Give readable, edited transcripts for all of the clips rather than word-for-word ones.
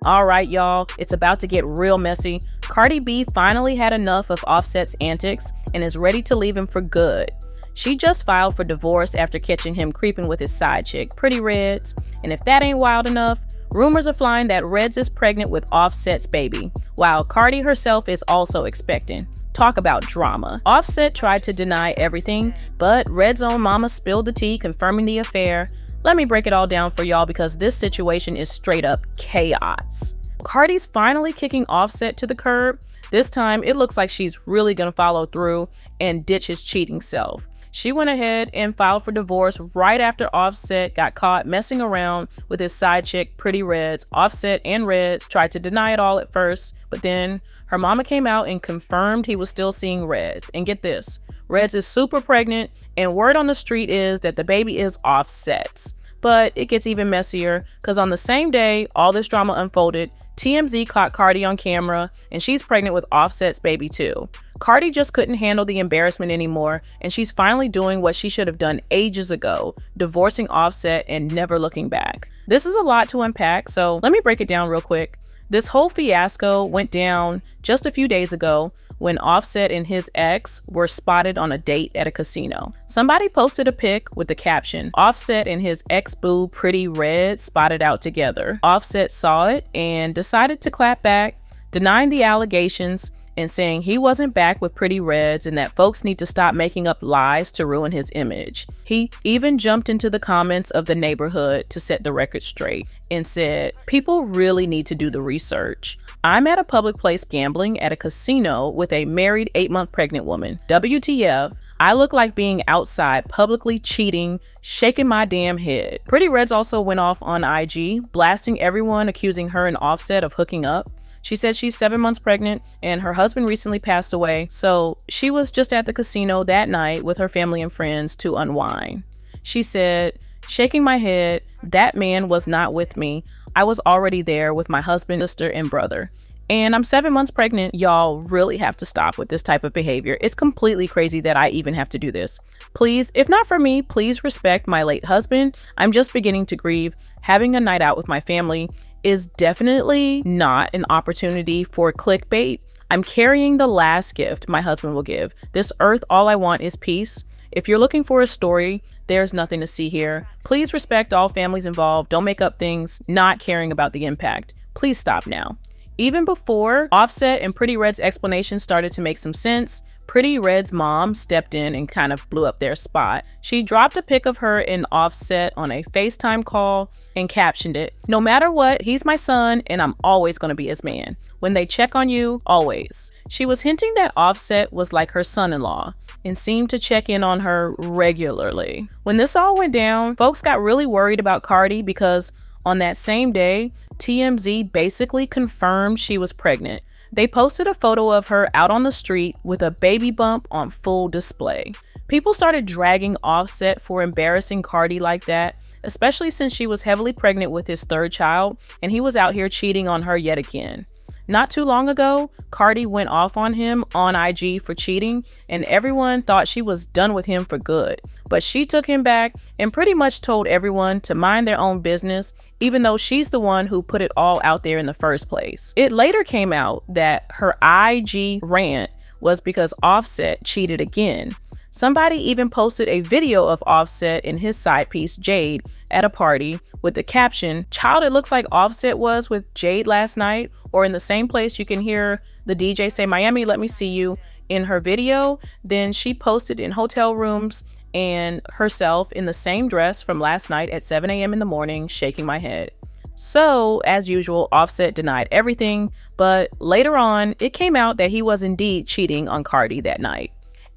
All right, y'all, it's about to get real messy. Cardi B finally had enough of Offset's antics and is ready to leave him for good. She just filed for divorce after catching him creeping with his side chick, Pretty Reds. And if that ain't wild enough, rumors are flying that Reds is pregnant with Offset's baby, while Cardi herself is also expecting. Talk about drama. Offset tried to deny everything, but Red's own mama spilled the tea, confirming the affair. Let me break it all down for y'all because this situation is straight up chaos. Cardi's finally kicking Offset to the curb. This time, it looks like she's really gonna follow through and ditch his cheating self. She went ahead and filed for divorce right after Offset got caught messing around with his side chick, Pretty Reds. Offset and Reds tried to deny it all at first, but then her mama came out and confirmed he was still seeing Reds. And get this, Reds is super pregnant, and word on the street is that the baby is Offset's. But it gets even messier, because on the same day all this drama unfolded, TMZ caught Cardi on camera, and she's pregnant with Offset's baby too. Cardi just couldn't handle the embarrassment anymore, and she's finally doing what she should have done ages ago, divorcing Offset and never looking back. This is a lot to unpack, so let me break it down real quick. This whole fiasco went down just a few days ago when Offset and his ex were spotted on a date at a casino. Somebody posted a pic with the caption, "Offset and his ex-boo Pretty Red spotted out together." Offset saw it and decided to clap back, denying the allegations and saying he wasn't back with Pretty Reds and that folks need to stop making up lies to ruin his image. He even jumped into the comments of the neighborhood to set the record straight and said, "People really need to do the research. I'm at a public place gambling at a casino with a married 8-month pregnant woman. WTF, I look like being outside publicly cheating, shaking my damn head." Pretty Reds also went off on IG, blasting everyone accusing her and Offset of hooking up. She said she's 7 months pregnant and her husband recently passed away, so she was just at the casino that night with her family and friends to unwind. She said, "Shaking my head, that man was not with me. I was already there with my husband, sister, and brother. And I'm 7 months pregnant." Y'all really have to stop with this type of behavior. It's completely crazy that I even have to do this. Please, if not for me, please respect my late husband. I'm just beginning to grieve. Having a night out with my family is definitely not an opportunity for clickbait. I'm carrying the last gift my husband will give. This earth, all I want is peace. If you're looking for a story, there's nothing to see here. Please respect all families involved. Don't make up things, not caring about the impact. Please stop now. Even before Offset and Pretty Red's explanation started to make some sense, Pretty Red's mom stepped in and kind of blew up their spot. She dropped a pic of her and Offset on a FaceTime call and captioned it, "No matter what, he's my son and I'm always going to be his man. When they check on you, always." She was hinting that Offset was like her son-in-law and seemed to check in on her regularly. When this all went down, folks got really worried about Cardi because on that same day, TMZ basically confirmed she was pregnant. They posted a photo of her out on the street with a baby bump on full display. People started dragging Offset for embarrassing Cardi like that, especially since she was heavily pregnant with his third child and he was out here cheating on her yet again. Not too long ago, Cardi went off on him on IG for cheating, and everyone thought she was done with him for good. But she took him back and pretty much told everyone to mind their own business, even though she's the one who put it all out there in the first place. It later came out that her IG rant was because Offset cheated again. Somebody even posted a video of Offset and his side piece, Jade, at a party with the caption, "Child, it looks like Offset was with Jade last night," or in the same place you can hear the DJ say, "Miami, let me see you," in her video. Then she posted in hotel rooms and herself in the same dress from last night at 7 a.m. in the morning, shaking my head. So, as usual, Offset denied everything, but later on, it came out that he was indeed cheating on Cardi that night.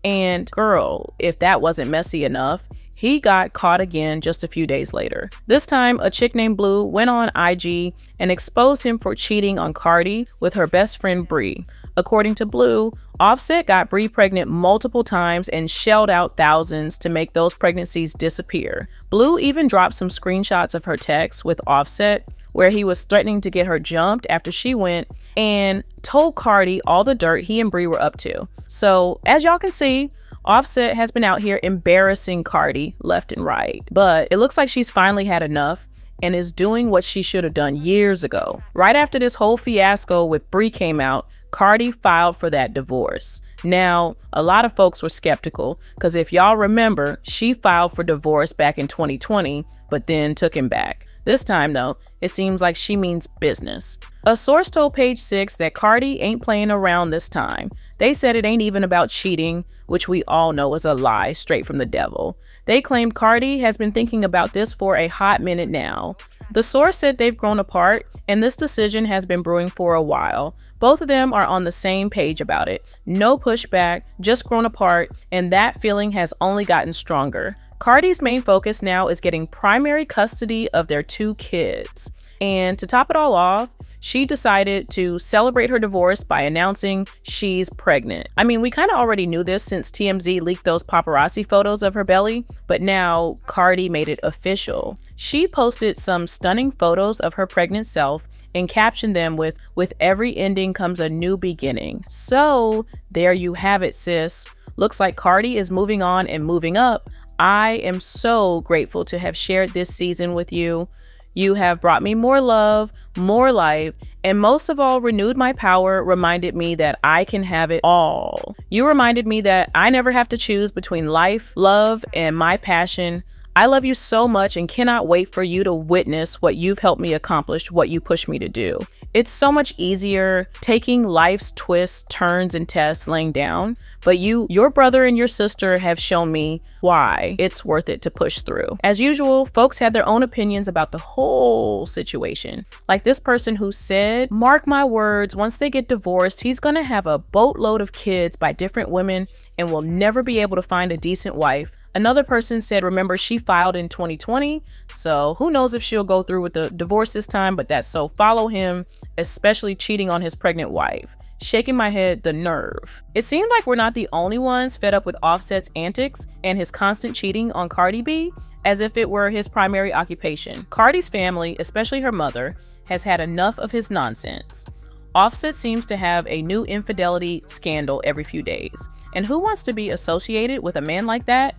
And girl, if that wasn't messy enough, he got caught again just a few days later. This time, a chick named Blue went on IG and exposed him for cheating on Cardi with her best friend Bree. According to Blue, Offset got Bree pregnant multiple times and shelled out thousands to make those pregnancies disappear. Blue even dropped some screenshots of her texts with Offset where he was threatening to get her jumped after she went and told Cardi all the dirt he and Bree were up to. So as y'all can see, Offset has been out here embarrassing Cardi left and right, but it looks like she's finally had enough. and is doing what she should have done years ago. Right after this whole fiasco with Brie came out, Cardi filed for that divorce. Now, a lot of folks were skeptical because if y'all remember, she filed for divorce back in 2020, but then took him back. This time, though, it seems like she means business. A source told Page Six that Cardi ain't playing around this time. They said it ain't even about cheating, which we all know is a lie straight from the devil. They claimed Cardi has been thinking about this for a hot minute now. The source said they've grown apart, and this decision has been brewing for a while. Both of them are on the same page about it. No pushback, just grown apart, and that feeling has only gotten stronger. Cardi's main focus now is getting primary custody of their 2 kids. And to top it all off, she decided to celebrate her divorce by announcing she's pregnant. I mean, we kind of already knew this since TMZ leaked those paparazzi photos of her belly, but now Cardi made it official. She posted some stunning photos of her pregnant self and captioned them with every ending comes a new beginning. So there you have it, sis. Looks like Cardi is moving on and moving up. I am so grateful to have shared this season with you. You have brought me more love, more life, and most of all, renewed my power, reminded me that I can have it all. You reminded me that I never have to choose between life, love, and my passion. I love you so much and cannot wait for you to witness what you've helped me accomplish, what you push me to do. It's so much easier taking life's twists, turns, and tests laying down, but your brother and your sister have shown me why it's worth it to push through. As usual, folks had their own opinions about the whole situation. Like this person who said, mark my words, once they get divorced, he's gonna have a boatload of kids by different women and will never be able to find a decent wife. Another person said, remember, she filed in 2020, so who knows if she'll go through with the divorce this time, but that's so follow him, especially cheating on his pregnant wife. Shaking my head, the nerve. It seemed like we're not the only ones fed up with Offset's antics and his constant cheating on Cardi B, as if it were his primary occupation. Cardi's family, especially her mother, has had enough of his nonsense. Offset seems to have a new infidelity scandal every few days. And who wants to be associated with a man like that?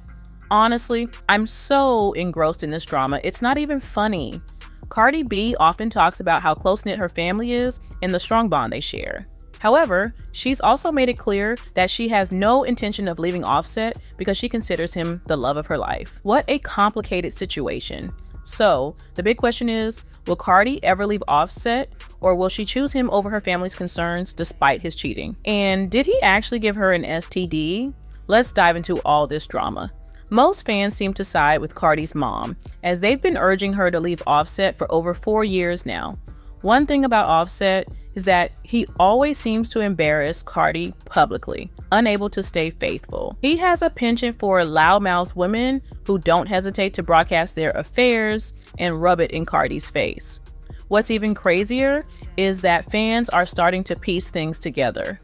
Honestly, I'm so engrossed in this drama, it's not even funny. Cardi B often talks about how close-knit her family is and the strong bond they share. However, she's also made it clear that she has no intention of leaving Offset because she considers him the love of her life. What a complicated situation. So, the big question is, will Cardi ever leave Offset, or will she choose him over her family's concerns despite his cheating? And did he actually give her an STD? Let's dive into all this drama. Most fans seem to side with Cardi's mom, as they've been urging her to leave Offset for over 4 years now. One thing about Offset is that he always seems to embarrass Cardi publicly, unable to stay faithful. He has a penchant for loudmouth women who don't hesitate to broadcast their affairs and rub it in Cardi's face. What's even crazier is that fans are starting to piece things together.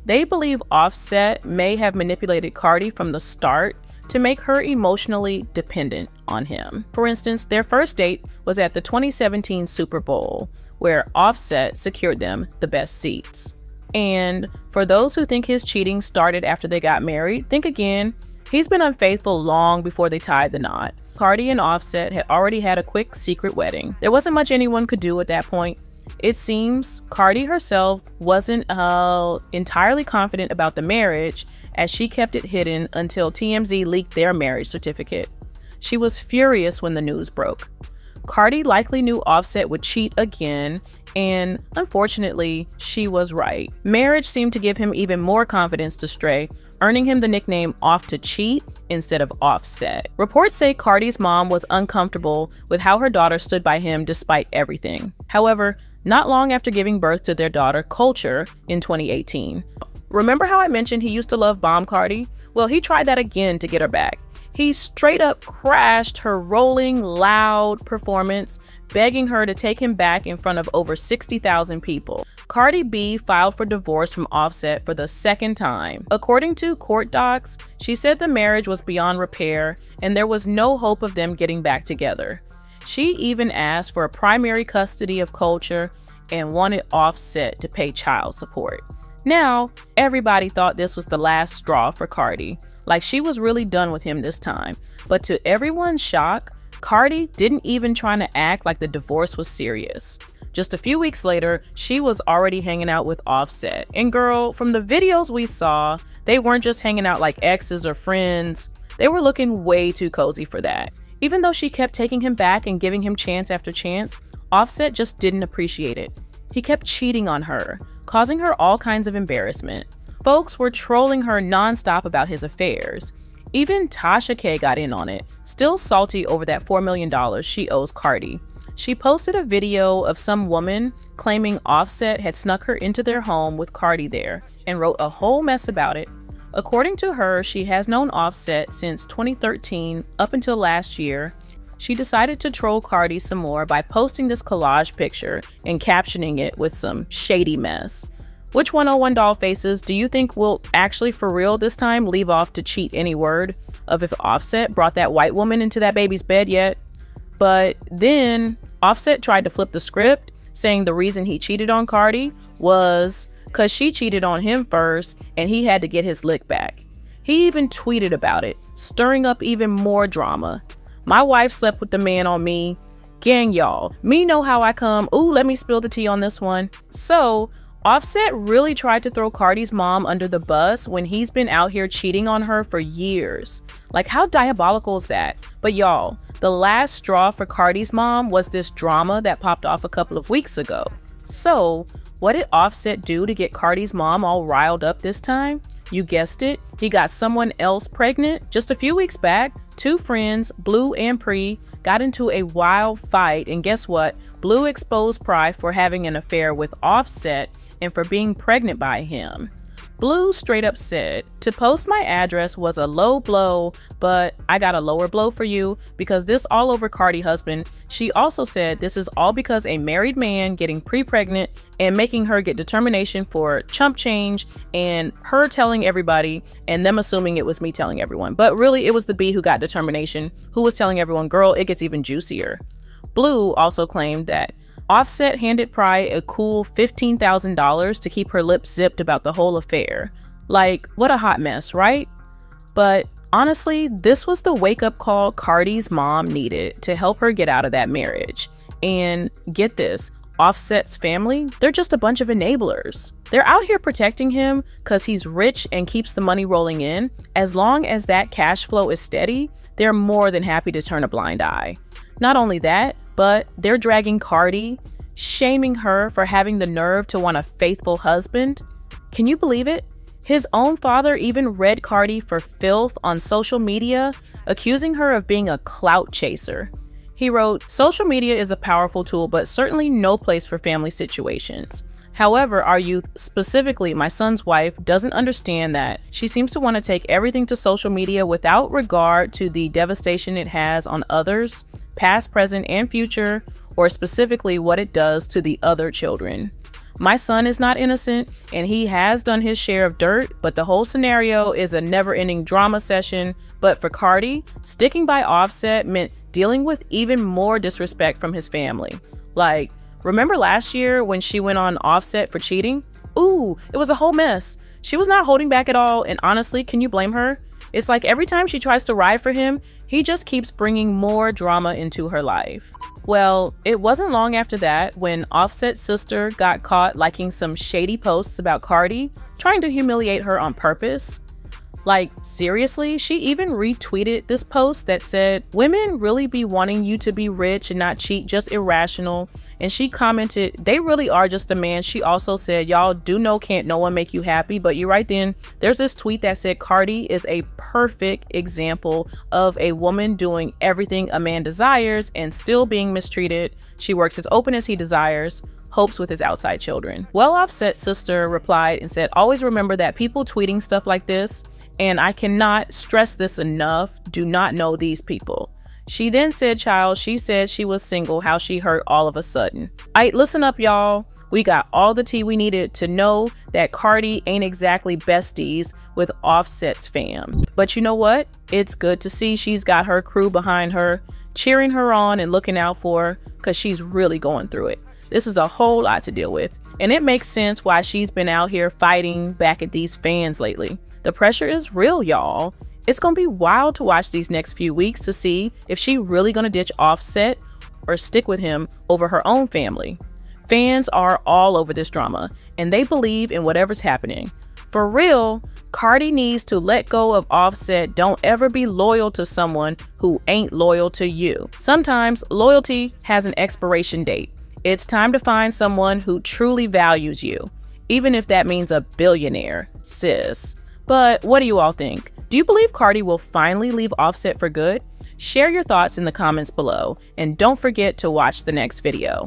They believe Offset may have manipulated Cardi from the start to make her emotionally dependent on him. For instance, their first date was at the 2017 Super Bowl, where Offset secured them the best seats. And for those who think his cheating started after they got married, think again. He's been unfaithful long before they tied the knot. Cardi and Offset had already had a quick secret wedding. There wasn't much anyone could do at that point. It seems Cardi herself wasn't entirely confident about the marriage, as she kept it hidden until TMZ leaked their marriage certificate. She was furious when the news broke. Cardi likely knew Offset would cheat again, and unfortunately, she was right. Marriage seemed to give him even more confidence to stray, earning him the nickname Off to Cheat instead of Offset. Reports say Cardi's mom was uncomfortable with how her daughter stood by him despite everything. However, not long after giving birth to their daughter, Culture, in 2018. Remember how I mentioned he used to love bomb Cardi? Well, he tried that again to get her back. He straight up crashed her rolling, loud performance, begging her to take him back in front of over 60,000 people. Cardi B filed for divorce from Offset for the second time. According to court docs, she said the marriage was beyond repair and there was no hope of them getting back together. She even asked for a primary custody of Culture and wanted Offset to pay child support. Now, everybody thought this was the last straw for Cardi, like she was really done with him this time. But to everyone's shock, Cardi didn't even try to act like the divorce was serious. Just a few weeks later, she was already hanging out with Offset. And girl, from the videos we saw, they weren't just hanging out like exes or friends. They were looking way too cozy for that. Even though she kept taking him back and giving him chance after chance, Offset just didn't appreciate it. He kept cheating on her, causing her all kinds of embarrassment. Folks were trolling her nonstop about his affairs. Even Tasha K got in on it, still salty over that $4 million she owes Cardi. She posted a video of some woman claiming Offset had snuck her into their home with Cardi there and wrote a whole mess about it. According to her, she has known Offset since 2013 up until last year. She decided to troll Cardi some more by posting this collage picture and captioning it with some shady mess. Which 101 doll faces do you think will actually for real this time leave off to cheat any word of if Offset brought that white woman into that baby's bed yet? But then Offset tried to flip the script, saying the reason he cheated on Cardi was because she cheated on him first and he had to get his lick back. He even tweeted about it, stirring up even more drama. My wife slept with the man on me. Gang y'all, me know how I come. Ooh, let me spill the tea on this one. So Offset really tried to throw Cardi's mom under the bus when he's been out here cheating on her for years. Like, how diabolical is that? But y'all, the last straw for Cardi's mom was this drama that popped off a couple of weeks ago. So, what did Offset do to get Cardi's mom all riled up this time? You guessed it, he got someone else pregnant. Just a few weeks back, two friends, Blue and Pre, got into a wild fight, and guess what? Blue exposed Pri for having an affair with Offset and for being pregnant by him. Blue straight up said, "To post my address was a low blow, but I got a lower blow for you because this all over Cardi husband." She also said this is all because a married man getting pre-pregnant and making her get determination for chump change and her telling everybody and them assuming it was me telling everyone. But really it was the B who got determination, who was telling everyone, girl, it gets even juicier. Blue also claimed that Offset handed Pri a cool $15,000 to keep her lips zipped about the whole affair. Like, what a hot mess, right? But honestly, this was the wake-up call Cardi's mom needed to help her get out of that marriage. And get this, Offset's family, they're just a bunch of enablers. They're out here protecting him because he's rich and keeps the money rolling in. As long as that cash flow is steady, they're more than happy to turn a blind eye. Not only that, but they're dragging Cardi, shaming her for having the nerve to want a faithful husband. Can you believe it? His own father even read Cardi for filth on social media, accusing her of being a clout chaser. He wrote, "Social media is a powerful tool, but certainly no place for family situations. However, our youth, specifically my son's wife, doesn't understand that. She seems to want to take everything to social media without regard to the devastation it has on others, past, present, and future, or specifically what it does to the other children. My son is not innocent, and he has done his share of dirt, but the whole scenario is a never-ending drama session. But for Cardi, sticking by Offset meant dealing with even more disrespect from his family. Like, remember last year when she went on Offset for cheating? Ooh, it was a whole mess. She was not holding back at all, and honestly, can you blame her? It's like every time she tries to ride for him, he just keeps bringing more drama into her life." Well, it wasn't long after that when Offset's sister got caught liking some shady posts about Cardi, trying to humiliate her on purpose. Like, seriously, she even retweeted this post that said, "Women really be wanting you to be rich and not cheat, just irrational." And she commented, "They really are just a man." She also said, "Y'all do know can't no one make you happy." But you're right then, there's this tweet that said Cardi is a perfect example of a woman doing everything a man desires and still being mistreated. She works as open as he desires, hopes with his outside children. Well, Offset's sister replied and said, "Always remember that people tweeting stuff like this, and I cannot stress this enough, do not know these people." She then said, "Child, she said she was single, how she hurt all of a sudden." Aight, listen up, y'all. We got all the tea we needed to know that Cardi ain't exactly besties with Offset's fam. But you know what? It's good to see she's got her crew behind her, cheering her on and looking out for her, because she's really going through it. This is a whole lot to deal with, and it makes sense why she's been out here fighting back at these fans lately. The pressure is real, y'all, It's gonna be wild to watch these next few weeks to see if she really gonna ditch Offset or stick with him over her own family. Fans are all over this drama, and they believe in whatever's happening. For real, Cardi needs to let go of Offset. Don't ever be loyal to someone who ain't loyal to you. Sometimes loyalty has an expiration date. It's time to find someone who truly values you, even if that means a billionaire, sis. But what do you all think? Do you believe Cardi will finally leave Offset for good? Share your thoughts in the comments below, and don't forget to watch the next video.